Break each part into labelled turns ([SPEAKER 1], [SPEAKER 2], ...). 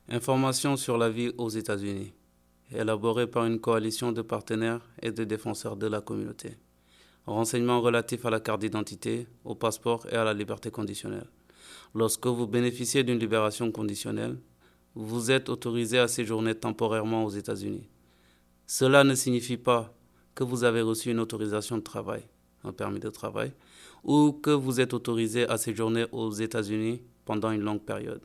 [SPEAKER 1] Informations sur la vie aux États-Unis, élaborée par une coalition de partenaires et de défenseurs de la communauté. Renseignements relatifs à la carte d'identité, au passeport et à la liberté conditionnelle. Lorsque vous bénéficiez d'une libération conditionnelle, vous êtes autorisé à séjourner temporairement aux États-Unis. Cela ne signifie pas que vous avez reçu une autorisation de travail, un permis de travail, ou que vous êtes autorisé à séjourner aux États-Unis pendant une longue période.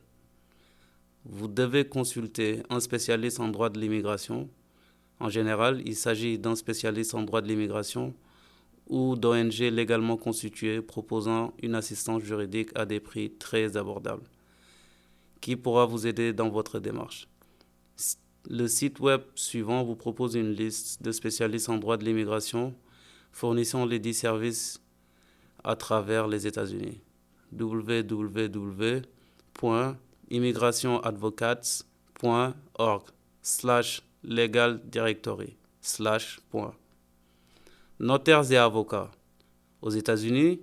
[SPEAKER 1] Vous devez consulter un spécialiste en droit de l'immigration. En général, il s'agit d'un spécialiste en droit de l'immigration ou d'ONG légalement constituées proposant une assistance juridique à des prix très abordables, qui pourra vous aider dans votre démarche. Le site web suivant vous propose une liste de spécialistes en droit de l'immigration fournissant les 10 services à travers les États-Unis. www.immigrationadvocates.org/legal directory/ Notaires et avocats. Aux États-Unis,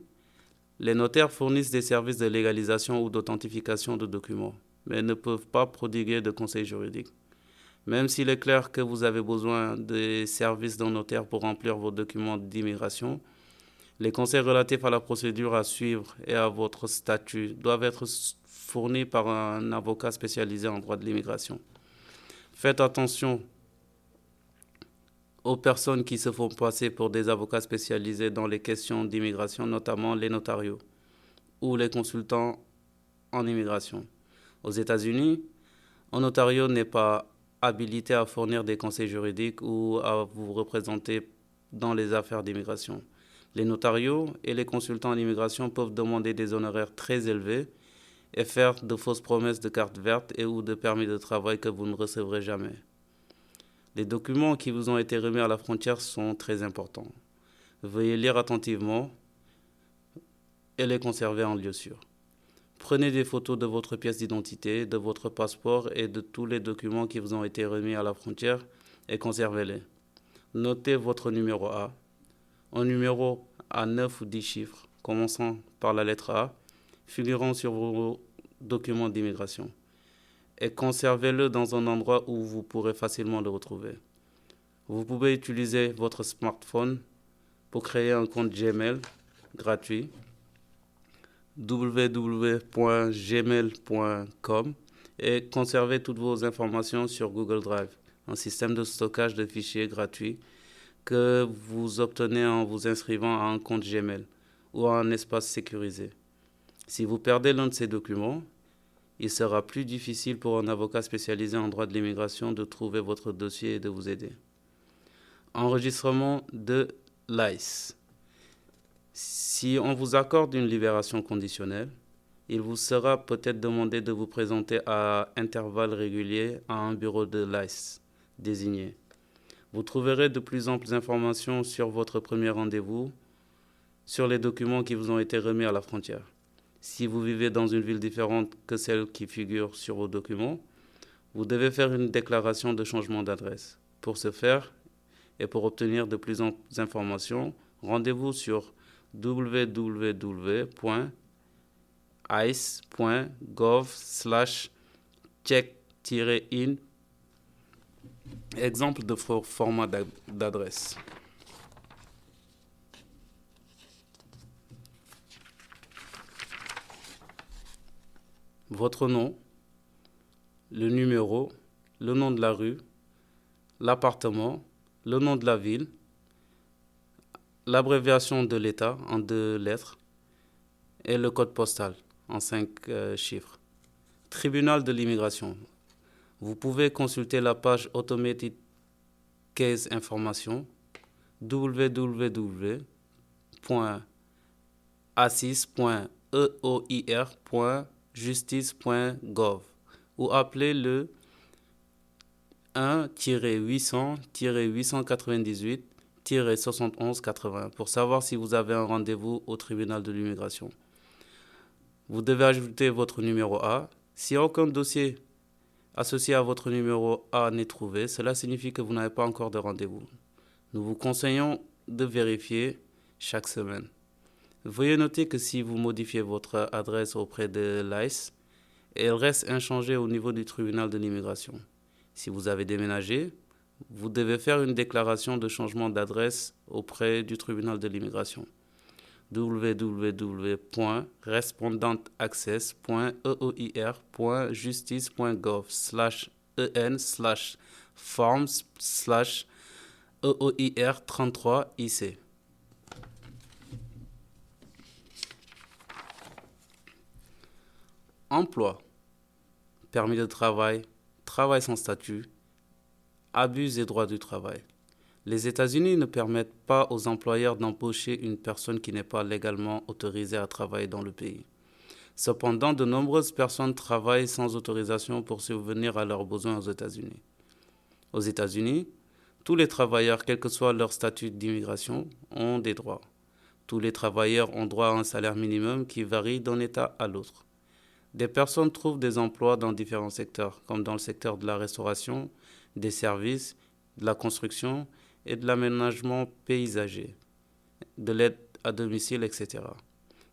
[SPEAKER 1] les notaires fournissent des services de légalisation ou d'authentification de documents, mais ne peuvent pas prodiguer de conseils juridiques. Même s'il est clair que vous avez besoin des services d'un notaire pour remplir vos documents d'immigration, les conseils relatifs à la procédure à suivre et à votre statut doivent être fournis par un avocat spécialisé en droit de l'immigration. Faites attention aux personnes qui se font passer pour des avocats spécialisés dans les questions d'immigration, notamment les notarios ou les consultants en immigration. Aux États-Unis, un notario n'est pas habilité à fournir des conseils juridiques ou à vous représenter dans les affaires d'immigration. Les notarios et les consultants en immigration peuvent demander des honoraires très élevés et faire de fausses promesses de carte verte et ou de permis de travail que vous ne recevrez jamais. Les documents qui vous ont été remis à la frontière sont très importants. Veuillez lire attentivement et les conserver en lieu sûr. Prenez des photos de votre pièce d'identité, de votre passeport et de tous les documents qui vous ont été remis à la frontière et conservez-les. Notez votre numéro A, un numéro à 9 ou 10 chiffres, commençant par la lettre A, figurant sur vos documents d'immigration, et conservez-le dans un endroit où vous pourrez facilement le retrouver. Vous pouvez utiliser votre smartphone pour créer un compte Gmail gratuit www.gmail.com et conserver toutes vos informations sur Google Drive, un système de stockage de fichiers gratuit que vous obtenez en vous inscrivant à un compte Gmail ou à un espace sécurisé. Si vous perdez l'un de ces documents, il sera plus difficile pour un avocat spécialisé en droit de l'immigration de trouver votre dossier et de vous aider. Enregistrement de l'ICE. Si on vous accorde une libération conditionnelle, il vous sera peut-être demandé de vous présenter à intervalles réguliers à un bureau de l'ICE désigné. Vous trouverez de plus amples informations sur votre premier rendez-vous, sur les documents qui vous ont été remis à la frontière. Si vous vivez dans une ville différente que celle qui figure sur vos documents, vous devez faire une déclaration de changement d'adresse. Pour ce faire et pour obtenir de plus amples informations, rendez-vous sur www.ice.gov/check-in. Exemple de format d'adresse. Votre nom, le numéro, le nom de la rue, l'appartement, le nom de la ville, l'abréviation de l'État en 2 lettres et le code postal en 5 chiffres. Tribunal de l'immigration. Vous pouvez consulter la page Automated Case Information www.assis.eoir.justice.gov ou appeler le 1-800-898-7180 pour savoir si vous avez un rendez-vous au tribunal de l'immigration. Vous devez ajouter votre numéro A. Si aucun dossier associé à votre numéro A n'est trouvé, cela signifie que vous n'avez pas encore de rendez-vous. Nous vous conseillons de vérifier chaque semaine. Veuillez noter que si vous modifiez votre adresse auprès de l'ICE et elle reste inchangée au niveau du tribunal de l'immigration. Si vous avez déménagé, vous devez faire une déclaration de changement d'adresse auprès du tribunal de l'immigration. www.respondantaaccess.eoir.justice.gov/en/EOIR33IC. Emploi, permis de travail, travail sans statut, abus des droits du travail. Les États-Unis ne permettent pas aux employeurs d'embaucher une personne qui n'est pas légalement autorisée à travailler dans le pays. Cependant, de nombreuses personnes travaillent sans autorisation pour subvenir à leurs besoins aux États-Unis. Aux États-Unis, tous les travailleurs, quel que soit leur statut d'immigration, ont des droits. Tous les travailleurs ont droit à un salaire minimum qui varie d'un État à l'autre. Des personnes trouvent des emplois dans différents secteurs, comme dans le secteur de la restauration, des services, de la construction et de l'aménagement paysager, de l'aide à domicile, etc.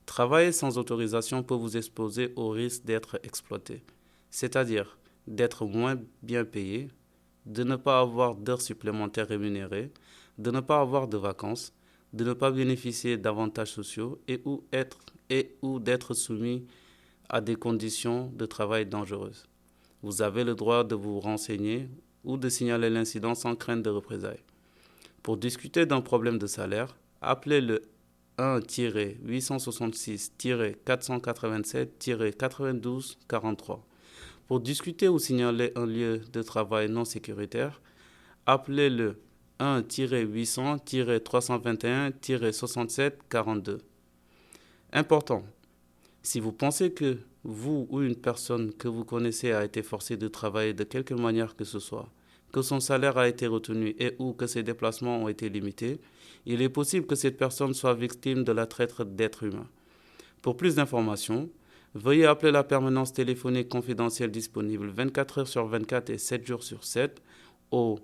[SPEAKER 1] Travailler sans autorisation peut vous exposer au risque d'être exploité, c'est-à-dire d'être moins bien payé, de ne pas avoir d'heures supplémentaires rémunérées, de ne pas avoir de vacances, de ne pas bénéficier d'avantages sociaux et ou d'être soumis à des conditions de travail dangereuses. Vous avez le droit de vous renseigner ou de signaler l'incident sans crainte de représailles. Pour discuter d'un problème de salaire, appelez le 1-866-487-9243. Pour discuter ou signaler un lieu de travail non sécuritaire, appelez le 1-800-321-6742. Important. Si vous pensez que vous ou une personne que vous connaissez a été forcée de travailler de quelque manière que ce soit, que son salaire a été retenu et ou que ses déplacements ont été limités, il est possible que cette personne soit victime de la traite d'êtres humains. Pour plus d'informations, veuillez appeler la permanence téléphonique confidentielle disponible 24 heures sur 24 et 7 jours sur 7 au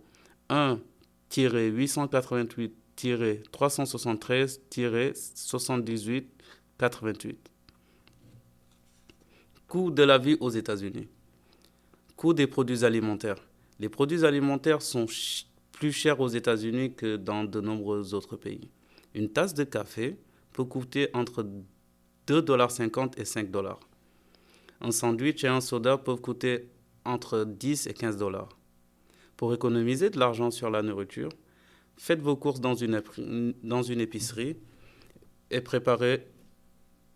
[SPEAKER 1] 1-888-373-78-88. Coût de la vie aux États-Unis. Coût des produits alimentaires. Les produits alimentaires sont plus chers aux États-Unis que dans de nombreux autres pays. Une tasse de café peut coûter entre 2,50 $ et 5 $. Un sandwich et un soda peuvent coûter entre 10 et 15 $. Pour économiser de l'argent sur la nourriture, faites vos courses dans une épicerie et préparez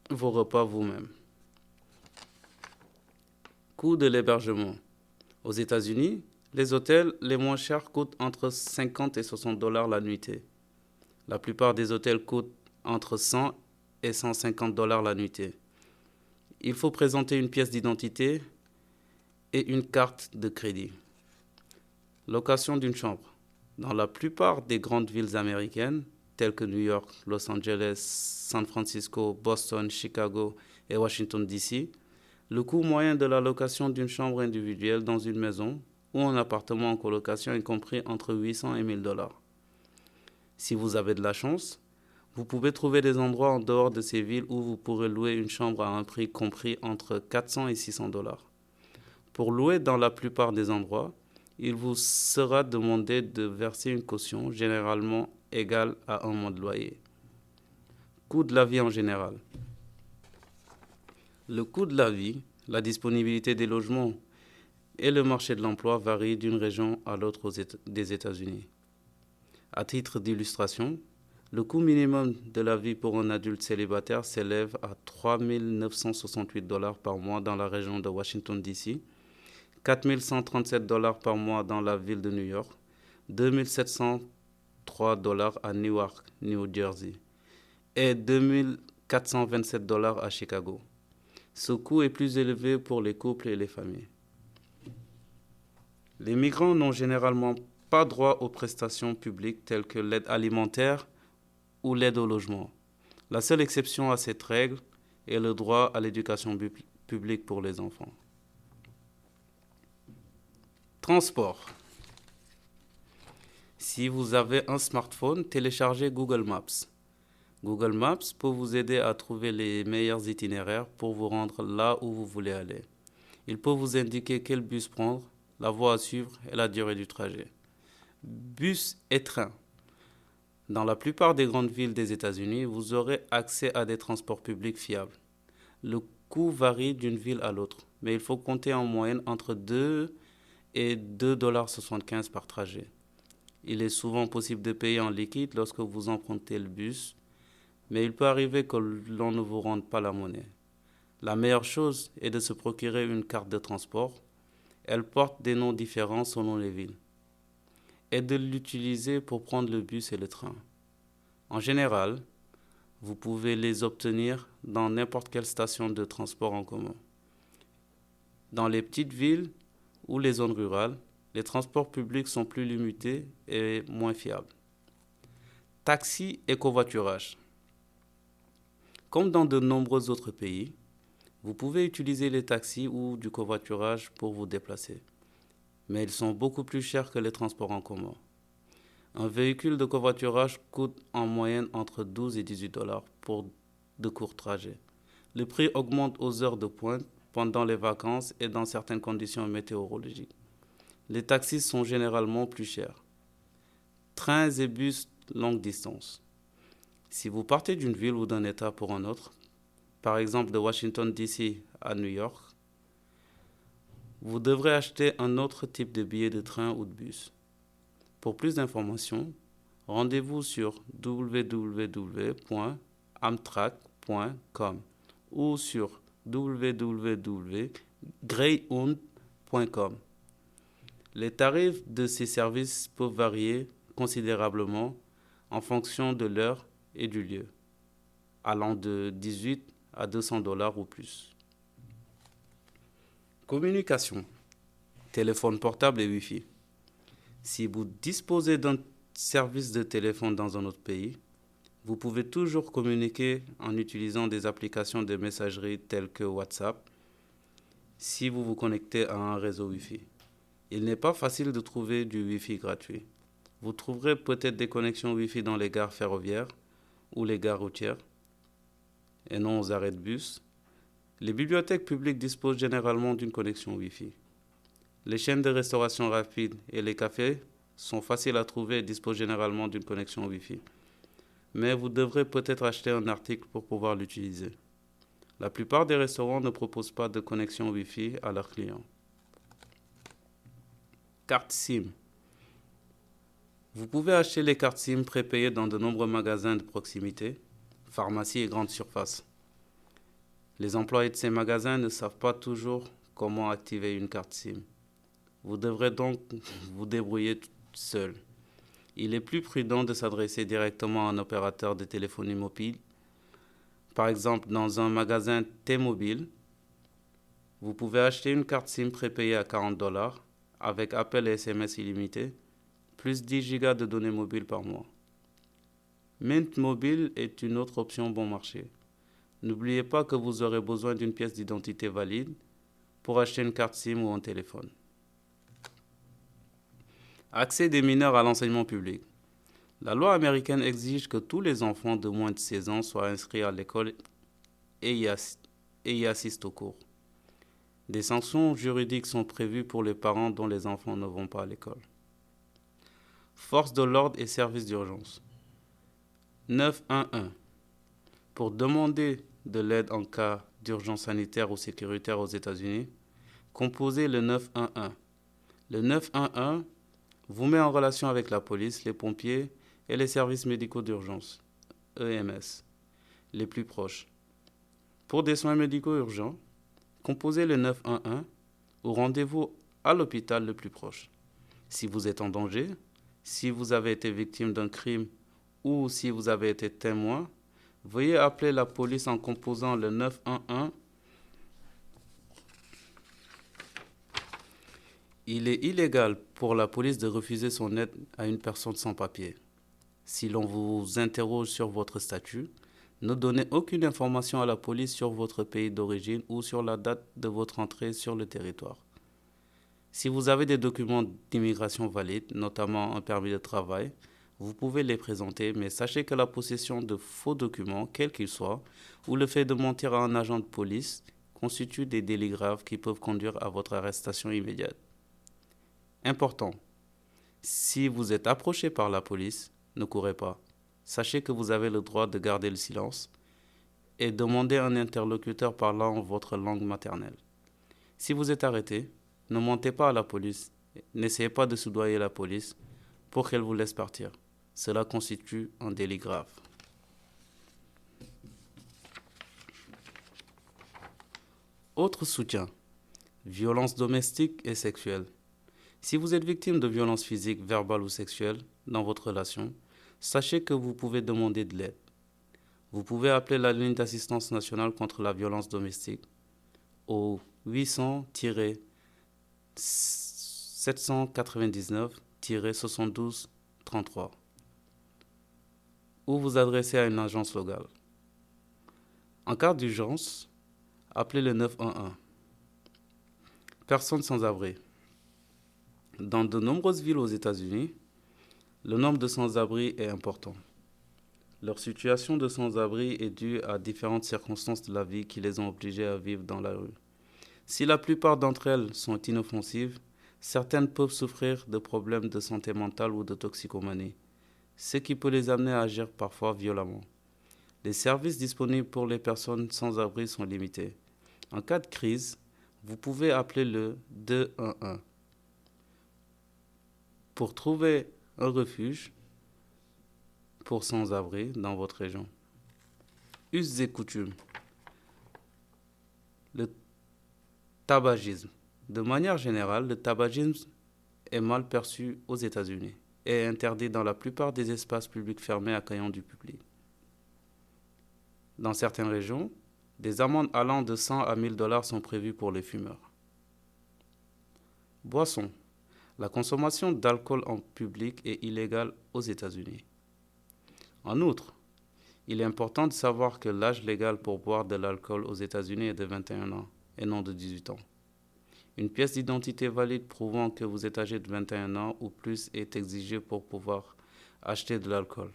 [SPEAKER 1] vos repas vous-même. Coût de l'hébergement. Aux États-Unis, les hôtels les moins chers coûtent entre 50 et 60 $ la nuitée. La plupart des hôtels coûtent entre 100 et 150 $ la nuitée. Il faut présenter une pièce d'identité et une carte de crédit. Location d'une chambre. Dans la plupart des grandes villes américaines, telles que New York, Los Angeles, San Francisco, Boston, Chicago et Washington, D.C., le coût moyen de la location d'une chambre individuelle dans une maison ou un appartement en colocation est compris entre 800 et 1000 $. Si vous avez de la chance, vous pouvez trouver des endroits en dehors de ces villes où vous pourrez louer une chambre à un prix compris entre 400 et 600 $. Pour louer dans la plupart des endroits, il vous sera demandé de verser une caution généralement égale à un mois de loyer. Coût de la vie en général. Le coût de la vie, la disponibilité des logements et le marché de l'emploi varient d'une région à l'autre des États-Unis. À titre d'illustration, le coût minimum de la vie pour un adulte célibataire s'élève à 3 968 $ par mois dans la région de Washington, D.C., 4 137 $ par mois dans la ville de New York, 2 703 $ à Newark, New Jersey, et 2 427 $ à Chicago. Ce coût est plus élevé pour les couples et les familles. Les migrants n'ont généralement pas droit aux prestations publiques telles que l'aide alimentaire ou l'aide au logement. La seule exception à cette règle est le droit à l'éducation publique pour les enfants. Transport. Si vous avez un smartphone, téléchargez Google Maps. Google Maps peut vous aider à trouver les meilleurs itinéraires pour vous rendre là où vous voulez aller. Il peut vous indiquer quel bus prendre, la voie à suivre et la durée du trajet. Bus et train. Dans la plupart des grandes villes des États-Unis, vous aurez accès à des transports publics fiables. Le coût varie d'une ville à l'autre, mais il faut compter en moyenne entre 2 et 2,75 $ par trajet. Il est souvent possible de payer en liquide lorsque vous empruntez le bus, mais il peut arriver que l'on ne vous rende pas la monnaie. La meilleure chose est de se procurer une carte de transport. Elle porte des noms différents selon les villes et de l'utiliser pour prendre le bus et le train. En général, vous pouvez les obtenir dans n'importe quelle station de transport en commun. Dans les petites villes ou les zones rurales, les transports publics sont plus limités et moins fiables. Taxi et covoiturage. Comme dans de nombreux autres pays, vous pouvez utiliser les taxis ou du covoiturage pour vous déplacer, mais ils sont beaucoup plus chers que les transports en commun. Un véhicule de covoiturage coûte en moyenne entre 12 et 18 $ pour de courts trajets. Le prix augmente aux heures de pointe, pendant les vacances et dans certaines conditions météorologiques. Les taxis sont généralement plus chers. Trains et bus longue distance. Si vous partez d'une ville ou d'un État pour un autre, par exemple de Washington DC à New York, vous devrez acheter un autre type de billet de train ou de bus. Pour plus d'informations, rendez-vous sur www.amtrak.com ou sur www.greyhound.com. Les tarifs de ces services peuvent varier considérablement en fonction de l'heure et du lieu, allant de 18 à 200 $ ou plus. Communication, téléphone portable et Wi-Fi. Si vous disposez d'un service de téléphone dans un autre pays, vous pouvez toujours communiquer en utilisant des applications de messagerie telles que WhatsApp si vous vous connectez à un réseau Wi-Fi. Il n'est pas facile de trouver du Wi-Fi gratuit. Vous trouverez peut-être des connexions Wi-Fi dans les gares ferroviaires ou les gares routières et non aux arrêts de bus. Les bibliothèques publiques disposent généralement d'une connexion Wi-Fi. Les chaînes de restauration rapide et les cafés sont faciles à trouver et disposent généralement d'une connexion Wi-Fi. Mais vous devrez peut-être acheter un article pour pouvoir l'utiliser. La plupart des restaurants ne proposent pas de connexion Wi-Fi à leurs clients. Carte SIM. Vous pouvez acheter les cartes SIM prépayées dans de nombreux magasins de proximité, pharmacies et grandes surfaces. Les employés de ces magasins ne savent pas toujours comment activer une carte SIM. Vous devrez donc vous débrouiller seul. Il est plus prudent de s'adresser directement à un opérateur de téléphonie mobile. Par exemple, dans un magasin T-Mobile, vous pouvez acheter une carte SIM prépayée à 40 $ avec appel et SMS illimités, plus 10 Go de données mobiles par mois. Mint Mobile est une autre option bon marché. N'oubliez pas que vous aurez besoin d'une pièce d'identité valide pour acheter une carte SIM ou un téléphone. Accès des mineurs à l'enseignement public. La loi américaine exige que tous les enfants de moins de 16 ans soient inscrits à l'école et y assistent aux cours. Des sanctions juridiques sont prévues pour les parents dont les enfants ne vont pas à l'école. Forces de l'ordre et services d'urgence. 911. Pour demander de l'aide en cas d'urgence sanitaire ou sécuritaire aux États-Unis, composez le 911. Le 911 vous met en relation avec la police, les pompiers et les services médicaux d'urgence, EMS, les plus proches. Pour des soins médicaux urgents, composez le 911 ou rendez-vous à l'hôpital le plus proche. Si vous êtes en danger, si vous avez été victime d'un crime ou si vous avez été témoin, veuillez appeler la police en composant le 911. Il est illégal pour la police de refuser son aide à une personne sans papier. Si l'on vous interroge sur votre statut, ne donnez aucune information à la police sur votre pays d'origine ou sur la date de votre entrée sur le territoire. Si vous avez des documents d'immigration valides, notamment un permis de travail, vous pouvez les présenter, mais sachez que la possession de faux documents, quels qu'ils soient, ou le fait de mentir à un agent de police, constituent des délits graves qui peuvent conduire à votre arrestation immédiate. Important. Si vous êtes approché par la police, ne courez pas. Sachez que vous avez le droit de garder le silence et demander un interlocuteur parlant votre langue maternelle. Si vous êtes arrêté, ne mentez pas à la police. N'essayez pas de soudoyer la police pour qu'elle vous laisse partir. Cela constitue un délit grave. Autre soutien. Violences domestiques et sexuelles. Si vous êtes victime de violences physiques, verbales ou sexuelles dans votre relation, sachez que vous pouvez demander de l'aide. Vous pouvez appeler la ligne d'assistance nationale contre la violence domestique au 800-799-7233 ou vous adresser à une agence locale. En cas d'urgence, appelez le 911. Personnes sans abri. Dans de nombreuses villes aux États-Unis, le nombre de sans-abri est important. Leur situation de sans-abri est due à différentes circonstances de la vie qui les ont obligés à vivre dans la rue. Si la plupart d'entre elles sont inoffensives, certaines peuvent souffrir de problèmes de santé mentale ou de toxicomanie, ce qui peut les amener à agir parfois violemment. Les services disponibles pour les personnes sans abri sont limités. En cas de crise, vous pouvez appeler le 211 pour trouver un refuge pour sans-abri dans votre région. Us et coutumes. Le tabagisme. De manière générale, le tabagisme est mal perçu aux États-Unis et est interdit dans la plupart des espaces publics fermés accueillant du public. Dans certaines régions, des amendes allant de 100 à 1000 $ sont prévues pour les fumeurs. Boissons. La consommation d'alcool en public est illégale aux États-Unis. En outre, il est important de savoir que l'âge légal pour boire de l'alcool aux États-Unis est de 21 ans et non de 18 ans. Une pièce d'identité valide prouvant que vous êtes âgé de 21 ans ou plus est exigée pour pouvoir acheter de l'alcool.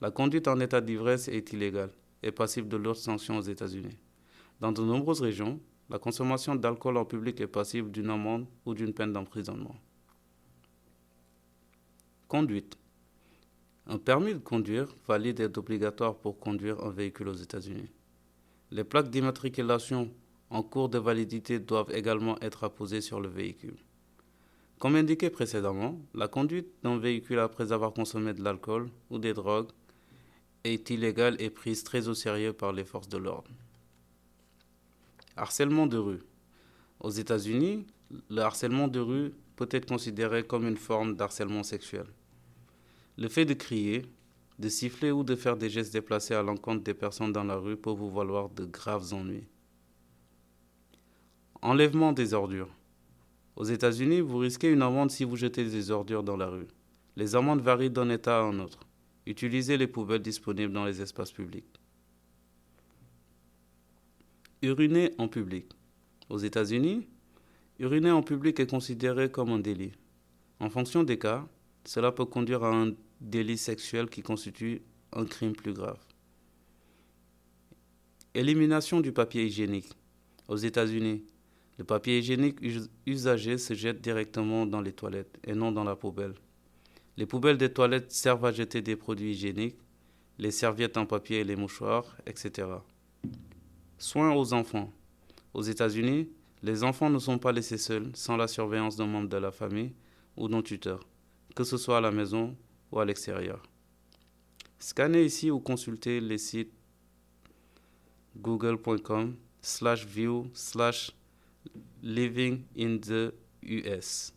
[SPEAKER 1] La conduite en état d'ivresse est illégale et passible de lourdes sanctions aux États-Unis. Dans de nombreuses régions, la consommation d'alcool en public est passible d'une amende ou d'une peine d'emprisonnement. Conduite. Un permis de conduire valide est obligatoire pour conduire un véhicule aux États-Unis. Les plaques d'immatriculation en cours de validité doivent également être apposées sur le véhicule. Comme indiqué précédemment, la conduite d'un véhicule après avoir consommé de l'alcool ou des drogues est illégale et prise très au sérieux par les forces de l'ordre. Harcèlement de rue. Aux États-Unis, le harcèlement de rue peut être considéré comme une forme d'harcèlement sexuel. Le fait de crier, de siffler ou de faire des gestes déplacés à l'encontre des personnes dans la rue peut vous valoir de graves ennuis. Enlèvement des ordures. Aux États-Unis, vous risquez une amende si vous jetez des ordures dans la rue. Les amendes varient d'un État à un autre. Utilisez les poubelles disponibles dans les espaces publics. Uriner en public. Aux États-Unis, uriner en public est considéré comme un délit. En fonction des cas, cela peut conduire à un délit sexuel qui constitue un crime plus grave. Élimination du papier hygiénique. Aux États-Unis, le papier hygiénique usagé se jette directement dans les toilettes et non dans la poubelle. Les poubelles des toilettes servent à jeter des produits hygiéniques, les serviettes en papier et les mouchoirs, etc. Soins aux enfants. Aux États-Unis, les enfants ne sont pas laissés seuls sans la surveillance d'un membre de la famille ou d'un tuteur, que ce soit à la maison ou à l'extérieur. Scannez ici ou consultez les sites google.com/view/living in the US.